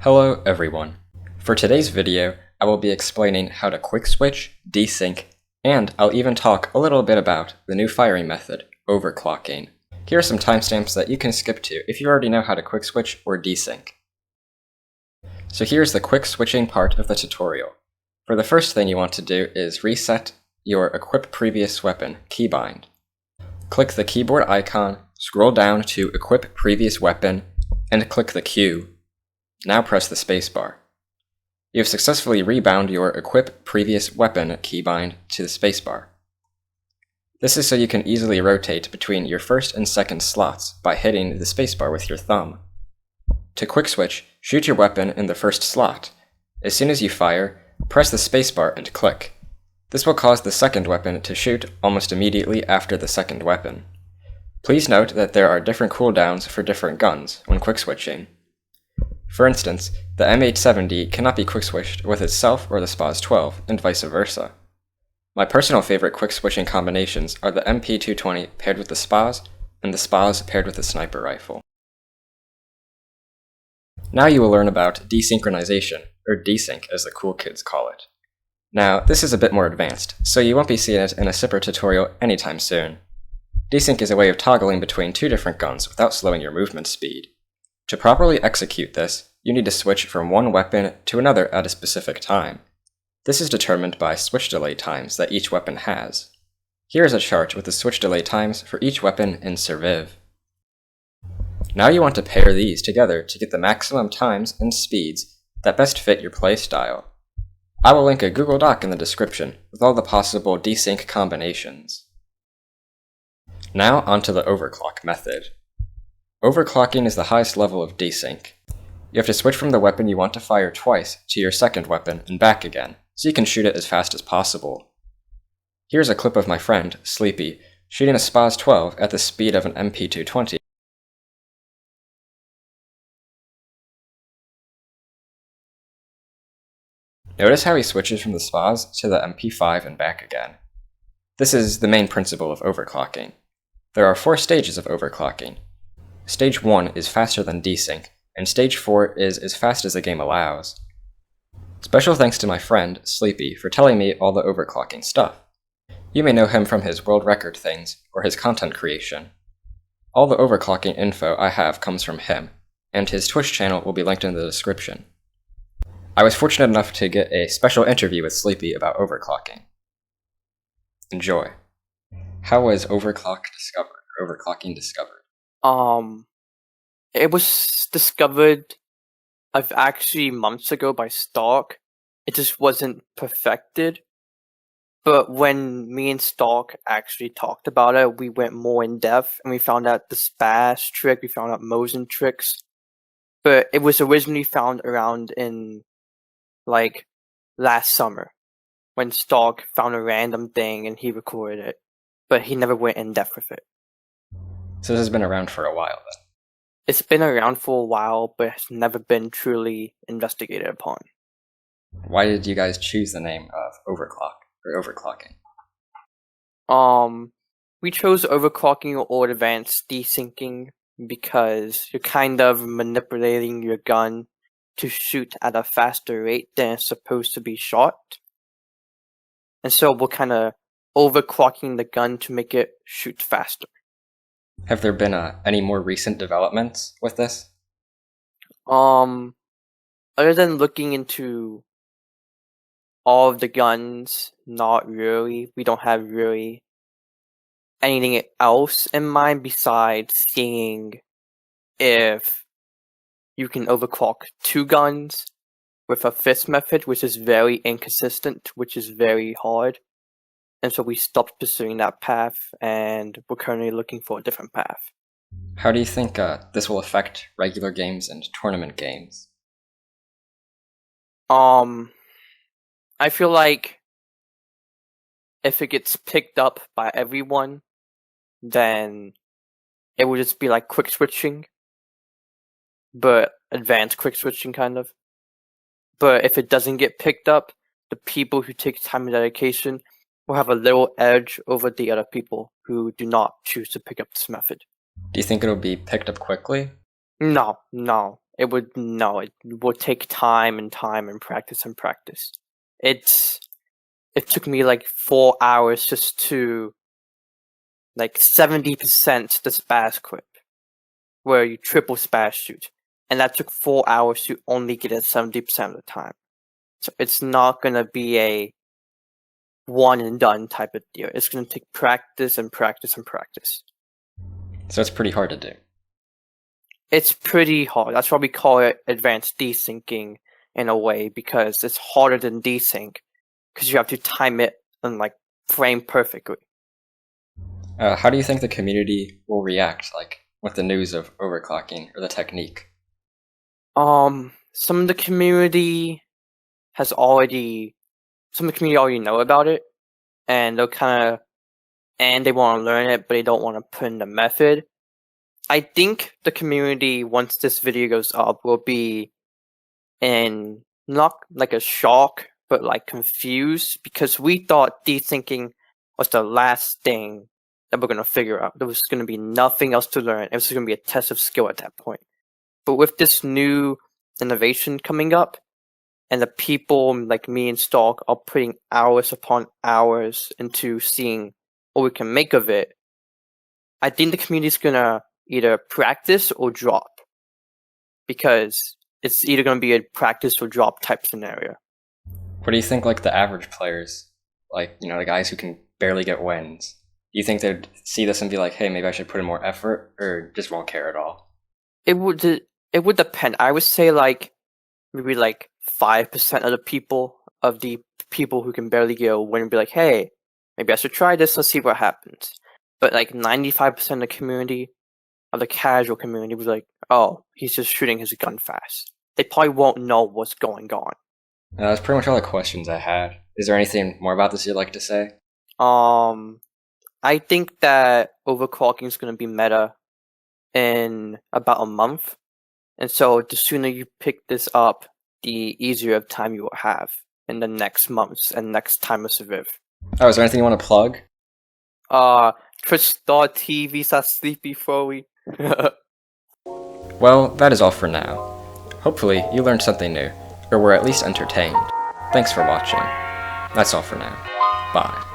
Hello everyone. For today's video, I will be explaining how to quick switch, desync, and I'll even talk a little bit about the new firing method, overclocking. Here are some timestamps that you can skip to if you already know how to quick switch or desync. So here's the quick switching part of the tutorial. For the first thing you want to do is reset your equip previous weapon keybind. Click the keyboard icon, scroll down to equip previous weapon, and click the Q. Now press the spacebar. You have successfully rebound your equip previous weapon keybind to the spacebar. This is so you can easily rotate between your first and second slots by hitting the spacebar with your thumb. To quick switch, shoot your weapon in the first slot. As soon as you fire, press the spacebar and click. This will cause the second weapon to shoot almost immediately after the second weapon. Please note that there are different cooldowns for different guns when quick switching. For instance, the M870 cannot be quick switched with itself or the SPAS 12, and vice versa. My personal favorite quick switching combinations are the MP220 paired with the SPAS, and the SPAS paired with the sniper rifle. Now you will learn about desynchronization, or desync as the cool kids call it. Now, this is a bit more advanced, so you won't be seeing it in a separate tutorial anytime soon. Desync is a way of toggling between two different guns without slowing your movement speed. To properly execute this, you need to switch from one weapon to another at a specific time. This is determined by switch delay times that each weapon has. Here is a chart with the switch delay times for each weapon in Surviv. Now you want to pair these together to get the maximum times and speeds that best fit your playstyle. I will link a Google Doc in the description with all the possible desync combinations. Now onto the overclock method. Overclocking is the highest level of desync. You have to switch from the weapon you want to fire twice to your second weapon and back again, so you can shoot it as fast as possible. Here's a clip of my friend, Sleepy, shooting a SPAS 12 at the speed of an MP220. Notice how he switches from the SPAS to the MP5 and back again. This is the main principle of overclocking. There are 4 stages of overclocking. Stage 1 is faster than desync, and Stage 4 is as fast as the game allows. Special thanks to my friend, Sleepy, for telling me all the overclocking stuff. You may know him from his world record things, or his content creation. All the overclocking info I have comes from him, and his Twitch channel will be linked in the description. I was fortunate enough to get a special interview with Sleepy about overclocking. Enjoy. How was overclocking discovered? It was discovered actually months ago by Stark. It just wasn't perfected. But when me and Stark actually talked about it, we went more in depth and we found out the SPAS trick, we found out Mosin tricks. But it was originally found around in last summer when Stark found a random thing and he recorded it. But he never went in depth with it. So this has been around for a while then? It's been around for a while, but has never been truly investigated upon. Why did you guys choose the name of overclocking? We chose overclocking or advanced desyncing because you're kind of manipulating your gun to shoot at a faster rate than it's supposed to be shot. And so we're kind of overclocking the gun to make it shoot faster. Have there been any more recent developments with this? Other than looking into all of the guns, not really. We don't have really anything else in mind besides seeing if you can overclock 2 guns with a fifth method, which is very inconsistent, which is very hard. And so we stopped pursuing that path, and we're currently looking for a different path. How do you think this will affect regular games and tournament games? I feel like if it gets picked up by everyone, then it will just be like quick switching, but advanced quick switching kind of. But if it doesn't get picked up, the people who take time and dedication will have a little edge over the other people who do not choose to pick up this method. Do you think it'll be picked up quickly? No. it would take time and time and practice and practice. It took me like 4 hours just to like 70% the spaz quip, where you triple spaz shoot, and that took 4 hours to only get it 70% of the time. So it's not gonna be a one and done type of deal. It's gonna take practice and practice and practice. So it's pretty hard to do. It's pretty hard. That's why we call it advanced desyncing in a way, because it's harder than desync, because you have to time it and like frame perfectly. How do you think the community will react, like, with the news of overclocking or the technique? Some of the community already know about it, and they want to learn it, but they don't want to put in the method. I think the community, once this video goes up, will be in not like a shock, but like confused, because we thought desyncing was the last thing that we're gonna figure out. There was gonna be nothing else to learn. It was gonna be a test of skill at that point. But with this new innovation coming up, and the people like me and Stalk are putting hours upon hours into seeing what we can make of it, I think the community's gonna either practice or drop, because it's either gonna be a practice or drop type scenario. What do you think, like, the average players, like, you know, the guys who can barely get wins, do you think they'd see this and be like, hey, maybe I should put in more effort, or just won't care at all? It would depend. I would say like maybe like 5% of the people who can barely get a win would be like, hey, maybe I should try this, let's see what happens. But like 95% of the community, of the casual community, was like, oh, he's just shooting his gun fast. They probably won't know what's going on. That's pretty much all the questions I had. Is there anything more about this you'd like to say? I think that overclocking is going to be meta in about a month. And so the sooner you pick this up, the easier of time you will have in the next months and next time of Surviv. Oh, is there anything you want to plug? Twitch.tv/sleepyfroey. Well, that is all for now. Hopefully, you learned something new, or were at least entertained. Thanks for watching. That's all for now. Bye.